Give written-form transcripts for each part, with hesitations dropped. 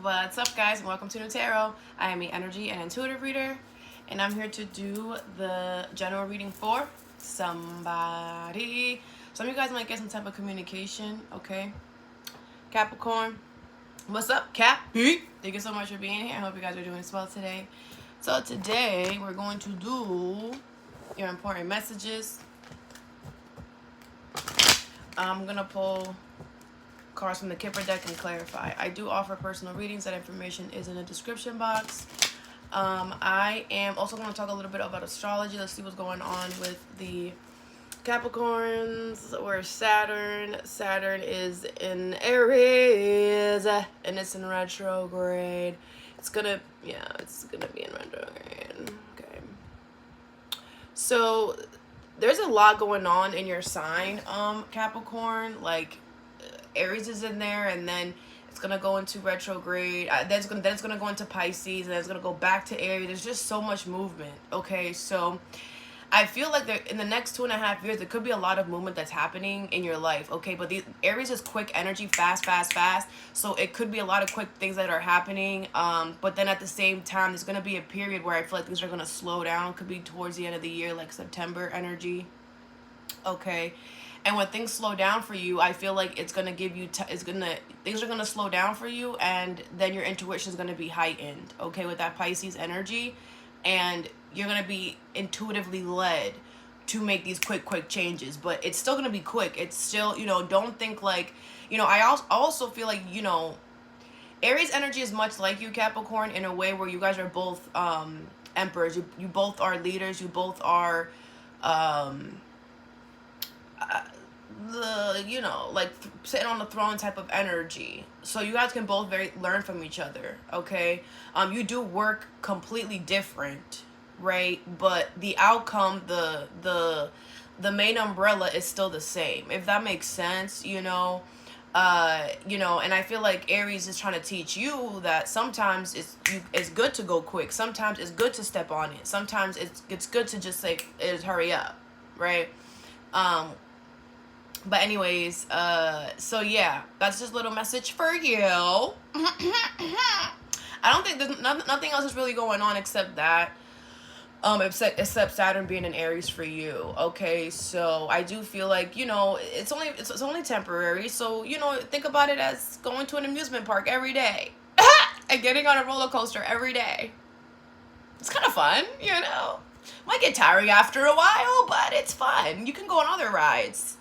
What's up, guys, and welcome to Nutarot. I am an energy and intuitive reader, and I'm here to do the general reading for somebody. Some of you guys might get some type of communication, okay? Capricorn, what's up, Cap? Thank you so much for being here. I hope you guys are doing well today. So today, we're going to do your important messages. I'm going to pull cards from the Kipper deck and clarify. I do offer personal readings. That information is in the description box. I am also going to talk a little bit about astrology. Let's see what's going on with the Capricorns. Where Saturn is in Aries and it's in retrograde. It's gonna be in retrograde. Okay. So there's a lot going on in your sign, Capricorn. Like Aries is in there, and then it's gonna go into retrograde. Then it's gonna go into Pisces, and then it's gonna go back to Aries. There's just so much movement. Okay, so I feel like in the next 2.5 years, there could be a lot of movement that's happening in your life. Okay, but the Aries is quick energy, fast. So it could be a lot of quick things that are happening. But then at the same time, there's gonna be a period where I feel like things are gonna slow down. Could be towards the end of the year, like September energy. Okay. And when things slow down for you, I feel like it's gonna give you things are gonna slow down for you, and then your intuition is gonna be heightened. Okay, with that Pisces energy, and you're gonna be intuitively led to make these quick changes. But it's still gonna be quick. It's still, don't think like, I also feel like, Aries energy is much like you, Capricorn, in a way where you guys are both emperors. You both are leaders. You both are sitting on the throne type of energy. So you guys can both learn from each other. Okay, you do work completely different, right? But the outcome, the main umbrella is still the same, if that makes sense. And I feel like Aries is trying to teach you that sometimes it's good to go quick. Sometimes it's good to step on it. Sometimes it's good to just say, hurry up, right? But anyways, so yeah, that's just a little message for you. I don't think there's nothing else is really going on except that, except Saturn being in Aries for you. Okay, so I do feel like, it's only temporary. So, think about it as going to an amusement park every day and getting on a roller coaster every day. It's kind of fun, Might get tiring after a while, but it's fun. You can go on other rides,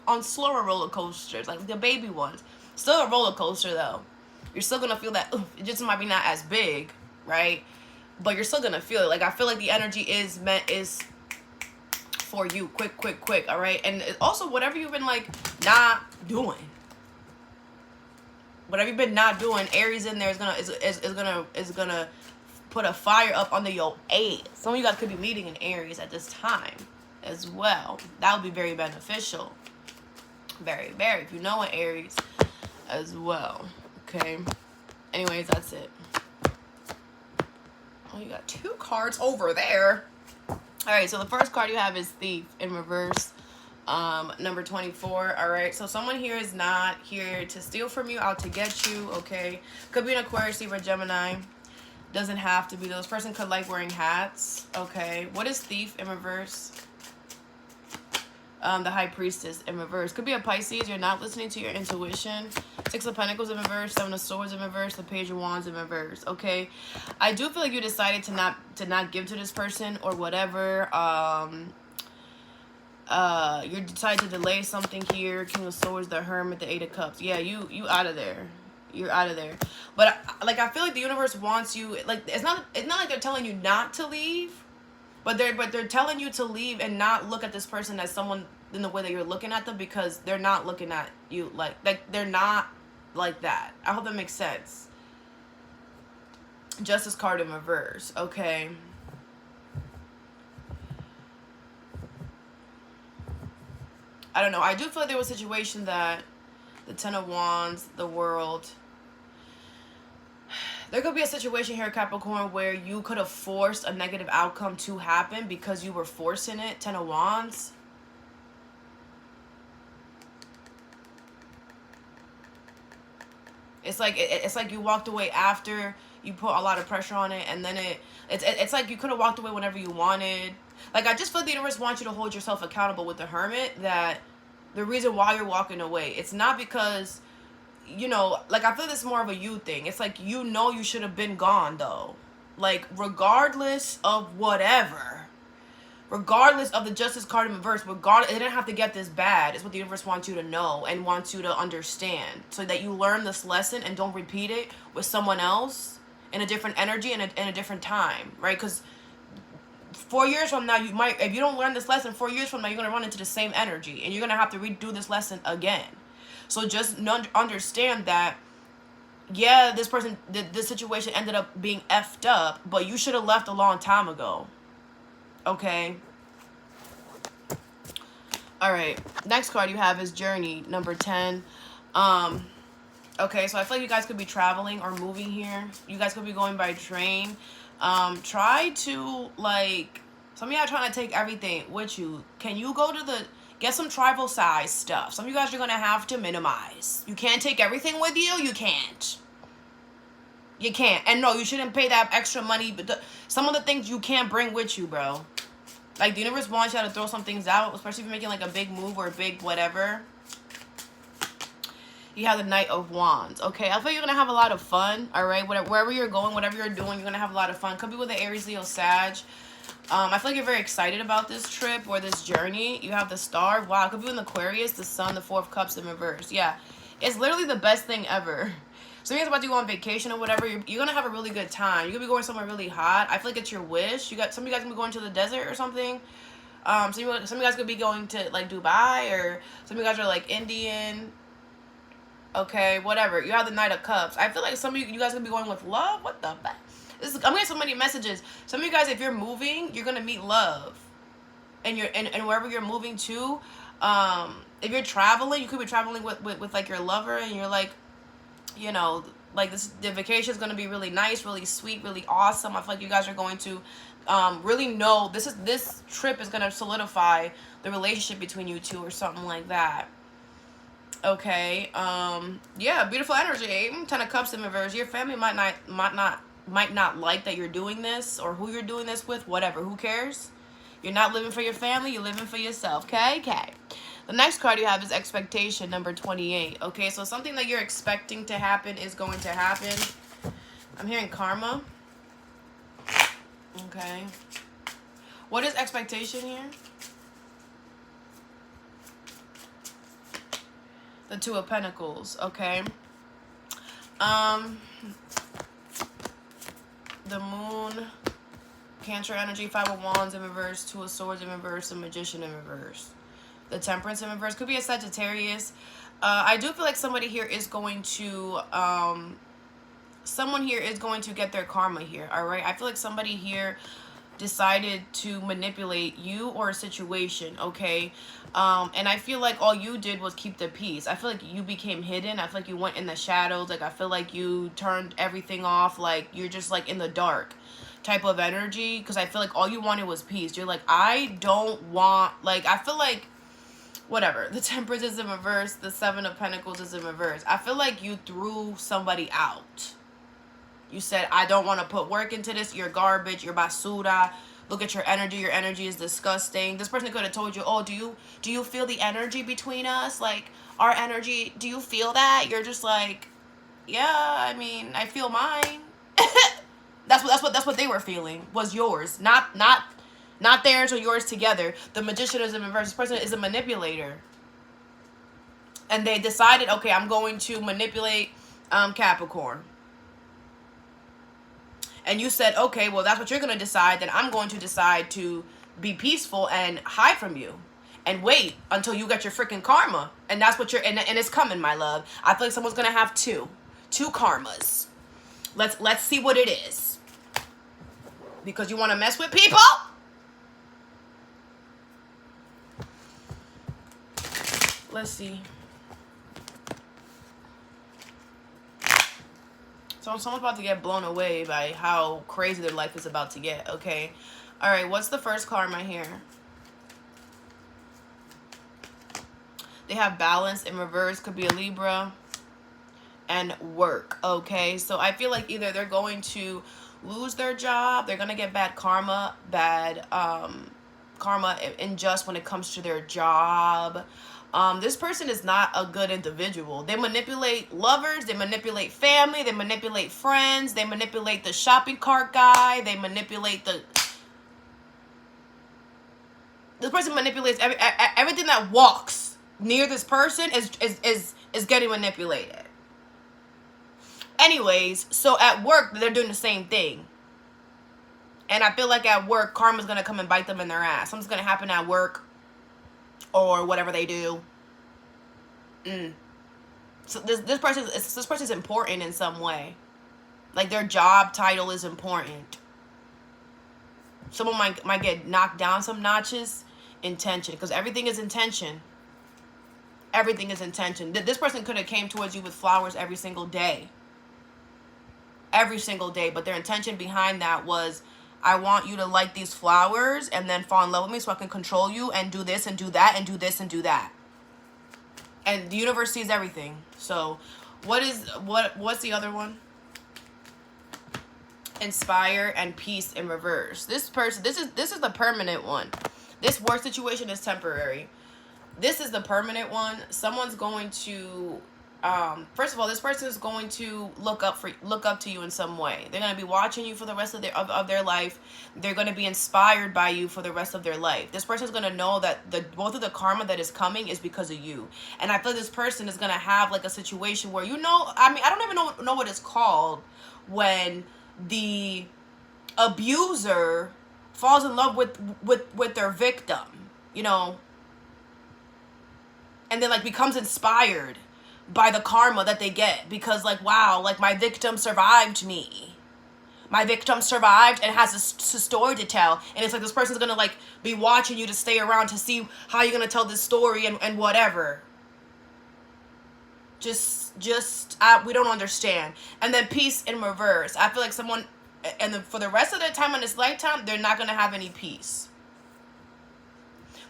on slower roller coasters, like the baby ones. Still a roller coaster, though. You're still going to feel that, it just might be not as big, right? But you're still going to feel it. Like, I feel like the energy is for you. Quick, all right? And also, whatever you've been, not doing. Whatever you've been not doing, Aries in there is gonna put a fire up under your ass. Some of you guys could be leading in Aries at this time as well. That would be very beneficial. Very, if you know an Aries as well. Okay. Anyways, that's it. Oh, you got 2 cards over there. All right, so the first card you have is Thief in reverse. Number 24. All right, so someone here is not here to steal from you, out to get you. Okay, could be an Aquarius, Libra, Gemini. Doesn't have to be. This person could like wearing hats. Okay, what is Thief in reverse? The High Priestess in reverse. Could be a Pisces. You're not listening to your intuition. 6 of Pentacles in reverse. 7 of Swords in reverse. The Page of Wands in reverse. Okay, I do feel like you decided to not give to this person or whatever. You decided to delay something here. King of Swords, the Hermit, the 8 of Cups. Yeah, you out of there. You're out of there. But I feel like the universe wants you. Like, it's not like they're telling you not to leave. But they're telling you to leave and not look at this person as someone in the way that you're looking at them, because they're not looking at you like they're not like that. I hope that makes sense. Justice card in reverse. Okay. I don't know. I do feel like there was a situation that the 10 of Wands, the World. There could be a situation here, Capricorn, where you could have forced a negative outcome to happen because you were forcing it. 10 of Wands. It's like it's like you walked away after you put a lot of pressure on it, and then it's like you could have walked away whenever you wanted. Like, I just feel like the universe wants you to hold yourself accountable with the Hermit, that the reason why you're walking away, it's not because, you know, like, I feel this is more of a you thing. It's like, you know, you should have been gone, though. Like, regardless of whatever, regardless of the Justice card in reverse, regardless, it didn't have to get this bad. It's what the universe wants you to know and wants you to understand, so that you learn this lesson and don't repeat it with someone else in a different energy and in a different time, right? Because 4 years from now, you might, if you don't learn this lesson, 4 years from now, you're going to run into the same energy, and you're going to have to redo this lesson again. So just understand that, yeah, this situation ended up being effed up, but you should have left a long time ago. Okay? Alright, next card you have is Journey, number 10. Okay, so I feel like you guys could be traveling or moving here. You guys could be going by train. Try to, like, some of y'all trying to take everything with you. Can you go to get some travel size stuff? Some of you guys are going to have to minimize. You can't take everything with you. You can't. You can't. And no, you shouldn't pay that extra money. But some of the things you can't bring with you, bro. Like, the universe wants you to throw some things out, especially if you're making, like, a big move or a big whatever. You have the Knight of Wands. Okay, I feel you're going to have a lot of fun, all right? Wherever you're going, whatever you're doing, you're going to have a lot of fun. Could be with the Aries, Leo, Sag. I feel like you're very excited about this trip or this journey. You have the Star. Wow, could be in Aquarius, the Sun, the Four of Cups in reverse. Yeah, it's literally the best thing ever. So you're about to go on vacation or whatever. You're going to have a really good time. You're going to be going somewhere really hot. I feel like it's your wish. Some of you guys going to be going to the desert or something. Some of you guys could be going to, like, Dubai, or some of you guys are, like, Indian. Okay, whatever. You have the Knight of Cups. I feel like some of you guys could be going with love. What the fuck? I'm getting so many messages. Some of you guys, if you're moving, you're gonna meet love, and wherever you're moving to. If you're traveling, you could be traveling with like your lover, and you're like, you know, like the vacation is gonna be really nice, really sweet, really awesome. I feel like you guys are going to really know this trip is gonna solidify the relationship between you two or something like that. Okay, yeah, beautiful energy. 10 of Cups in reverse. Your family might not like that you're doing this, or who you're doing this with, whatever. Who cares? You're not living for your family, you're living for yourself. Okay. The next card you have is Expectation, number 28. Okay, so something that you're expecting to happen is going to happen. I'm hearing karma. Okay. What is expectation here? The Two of Pentacles. Okay. The Moon, Cancer energy, Five of Wands in reverse, Two of Swords in reverse, the Magician in reverse. The Temperance in reverse. Could be a Sagittarius. I do feel like somebody here is going to, someone here is going to get their karma here, all right? I feel like somebody here decided to manipulate you or a situation, okay? And I feel like all you did was keep the peace. I feel like you became hidden. I feel like you went in the shadows. Like, I feel like you turned everything off. Like, you're just, like, in the dark type of energy. Because I feel like all you wanted was peace. You're like, I don't want, like, I feel like, whatever. The Temperance is in reverse. The Seven of Pentacles is in reverse. I feel like you threw somebody out. You said, I don't want to put work into this. You're garbage. You're basura. Look at your energy. Your energy is disgusting. This person could have told you, oh, do you feel the energy between us? Like, our energy, do you feel that? You're just like, yeah, I mean, I feel mine. That's what they were feeling, was yours. Not theirs or yours together. The Magician is in reverse. This person is a manipulator. And they decided, okay, I'm going to manipulate Capricorn. And you said, okay, well, that's what you're going to decide. Then I'm going to decide to be peaceful and hide from you. And wait until you get your freaking karma. And that's what and it's coming, my love. I feel like someone's going to have two karmas. Let's see what it is. Because you want to mess with people? Let's see. So someone's about to get blown away by how crazy their life is about to get, okay? All right, what's the first karma here? They have Balance in reverse. Could be a Libra. and work, okay? So I feel like either they're going to lose their job, they're going to get bad karma, karma and just when it comes to their job. This person is not a good individual. They manipulate lovers, they manipulate family, they manipulate friends, they manipulate the shopping cart guy, they manipulate this person manipulates everything that walks near this person is getting manipulated. Anyways, so at work, they're doing the same thing. And I feel like at work, karma's going to come and bite them in their ass. Something's going to happen at work or whatever they do. So this person's important in some way. Like their job title is important. Someone might get knocked down some notches. Intention, because everything is intention. Everything is intention. This person could have came towards you with flowers every single day. Every single day. But their intention behind that was, I want you to like these flowers and then fall in love with me so I can control you and do this and do that and do this and do that. And the universe sees everything. So what's the other one? Inspire and peace in reverse. This person, this is the permanent one. This work situation is temporary. This is the permanent one. Someone's going to first of all, this person is going to look up to you in some way. They're going to be watching you for the rest of their life. They're going to be inspired by you for the rest of their life. This person is going to know that both of the karma that is coming is because of you. And I feel this person is going to have like a situation where, I don't even know what it's called when the abuser falls in love with their victim, and then like becomes inspired by the karma that they get, because like, wow, like my victim survived me. My victim survived and has a story to tell. And it's like this person's gonna like be watching you to stay around to see how you're gonna tell this story and whatever. We don't understand. And then peace in reverse. I feel like someone, and for the rest of their time in this lifetime, they're not gonna have any peace.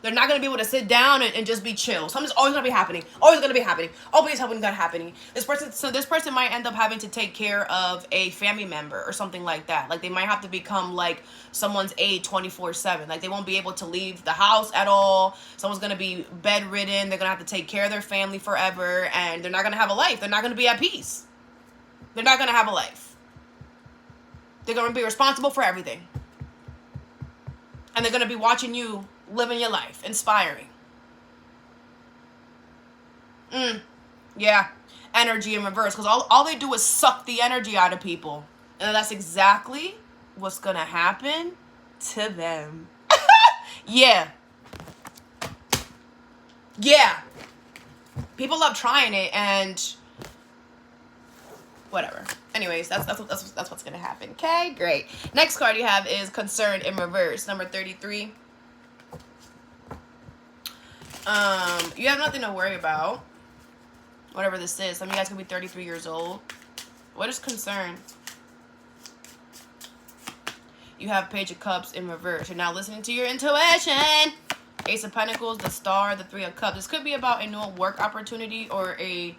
They're not going to be able to sit down and just be chill. Something's always going to be happening. Always going to be happening. Always going to happening. This person might end up having to take care of a family member or something like that. Like they might have to become like someone's aide 24/7. Like they won't be able to leave the house at all. Someone's going to be bedridden. They're going to have to take care of their family forever. And they're not going to have a life. They're not going to be at peace. They're not going to have a life. They're going to be responsible for everything. And they're going to be watching you living your life, inspiring. Yeah, energy in reverse, because all they do is suck the energy out of people, and that's exactly what's gonna happen to them. Yeah, people love trying it, and whatever. Anyways, that's what's gonna happen. Okay, great. Next card you have is concerned in reverse, number 33. You have nothing to worry about. Whatever this is. Some of you guys could be 33 years old. What is concern? You have Page of Cups in reverse. You're now listening to your intuition. Ace of Pentacles, the Star, the Three of Cups. This could be about a new work opportunity or a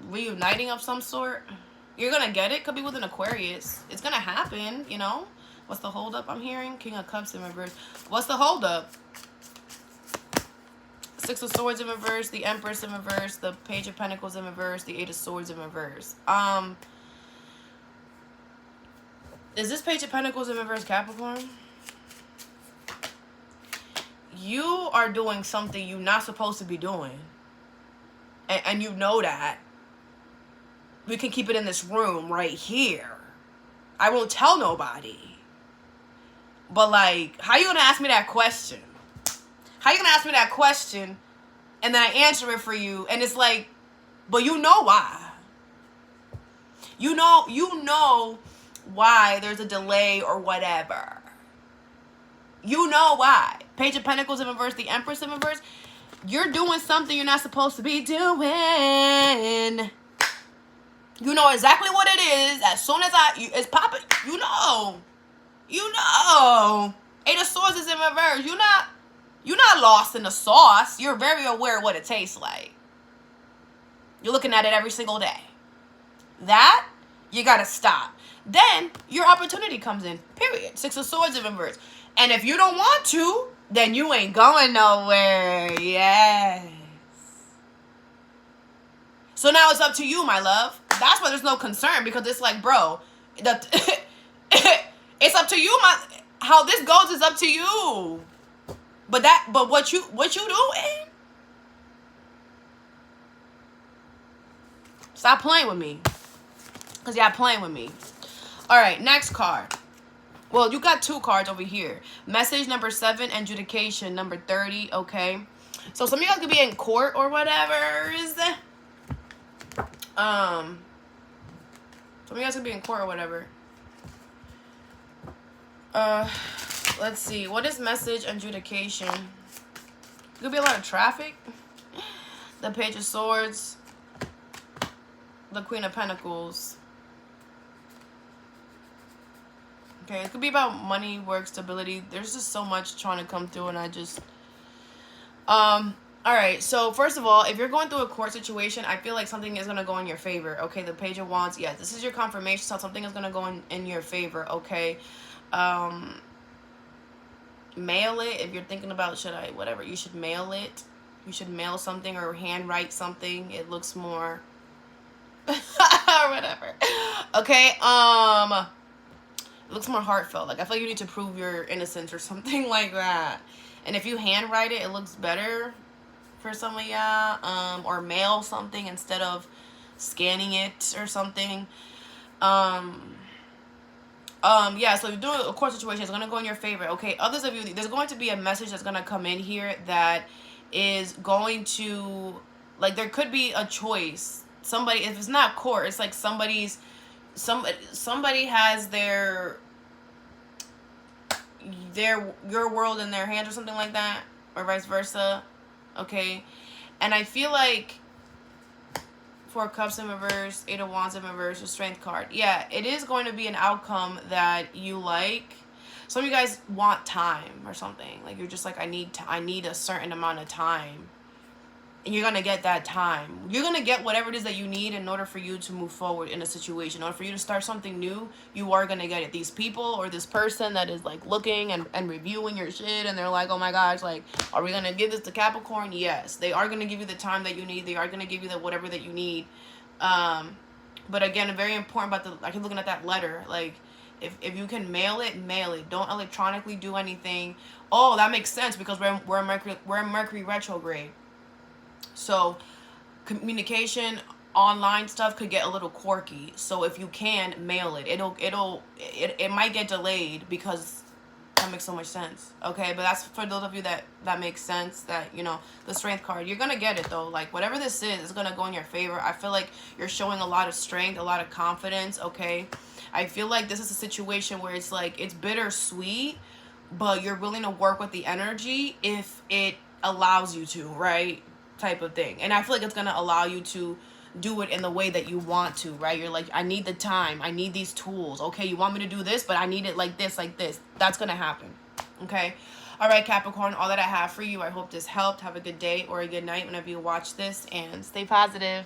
reuniting of some sort. You're gonna get it. Could be with an Aquarius. It's gonna happen, What's the holdup I'm hearing? King of Cups in reverse. What's the holdup? Six of Swords in reverse, the Empress in reverse, the Page of Pentacles in reverse, the Eight of Swords in reverse. Is this Page of Pentacles in reverse, Capricorn? You are doing something you're not supposed to be doing. And you know that. We can keep it in this room right here. I won't tell nobody. But like, how you gonna ask me that question? How you gonna ask me that question and then I answer it for you and it's like, but you know why. You know why there's a delay or whatever. You know why. Page of Pentacles in reverse, the Empress in reverse. You're doing something you're not supposed to be doing. You know exactly what it is. As soon as it's popping, you know. Eight of Swords is in reverse. You're not lost in the sauce. You're very aware of what it tastes like. You're looking at it every single day. that, you gotta stop. Then your opportunity comes in, period. 6 of Swords in reverse. And if you don't want to, then you ain't going nowhere. Yes. So now it's up to you, my love. That's why there's no concern, because it's like, bro, it's up to you. How this goes is up to you. But what you doing? Stop playing with me, because y'all playing with me. All right, next card. Well, you got 2 cards over here. Message number 7, adjudication number 30. Okay, so some of you guys could be in court or whatever. Some of you guys could be in court or whatever. Let's see. What is message adjudication? Could be a lot of traffic. The Page of Swords. The Queen of Pentacles. Okay, it could be about money, work, stability. There's just so much trying to come through, and I just... Alright, so first of all, if you're going through a court situation, I feel like something is going to go in your favor, okay? The Page of Wands, yeah, this is your confirmation, so something is going to go in your favor, okay? Mail it. If you're thinking about, whatever, you should mail it. You should mail something or handwrite something. It looks more... or whatever. Okay, it looks more heartfelt. Like, I feel like you need to prove your innocence or something like that. And if you handwrite it, it looks better for some of y'all. Or mail something instead of scanning it or something. Yeah, so if you're doing a court situation, it's going to go in your favor. Okay, others of you, there's going to be a message that's going to come in here that is going to, like, there could be a choice. Somebody, if it's not court, it's like somebody has your world in their hands or something like that, or vice versa. Okay, and I feel like 4 of Cups in reverse, 8 of Wands in reverse, a Strength card. Yeah, it is going to be an outcome that you like. Some of you guys want time or something. Like, you're just like, I need a certain amount of time. And you're going to get that time. You're going to get whatever it is that you need in order for you to move forward in a situation. In order for you to start something new, you are going to get it. These people or this person that is, like, looking and reviewing your shit, and they're like, oh my gosh, like, are we going to give this to Capricorn? Yes. They are going to give you the time that you need. They are going to give you the whatever that you need. But again, very important about I keep looking at that letter. Like, if you can mail it, mail it. Don't electronically do anything. Oh, that makes sense, because we're in Mercury retrograde. So communication, online stuff could get a little quirky. So if you can mail it, it might get delayed, because that makes so much sense. Okay, but that's for those of you that makes sense, that, you know, the Strength card, you're gonna get it though. Like, whatever this is gonna go in your favor. I feel like you're showing a lot of strength, a lot of confidence. Okay, I feel like this is a situation where it's like, it's bittersweet, but you're willing to work with the energy if it allows you to, right? Type of thing. And I feel like it's gonna allow you to do it in the way that you want to, right? You're like, I need the time, I need these tools. Okay, you want me to do this, but I need it like this. That's gonna happen. Okay, all right, Capricorn, all that I have for you. I hope this helped. Have a good day or a good night whenever you watch this, and stay positive.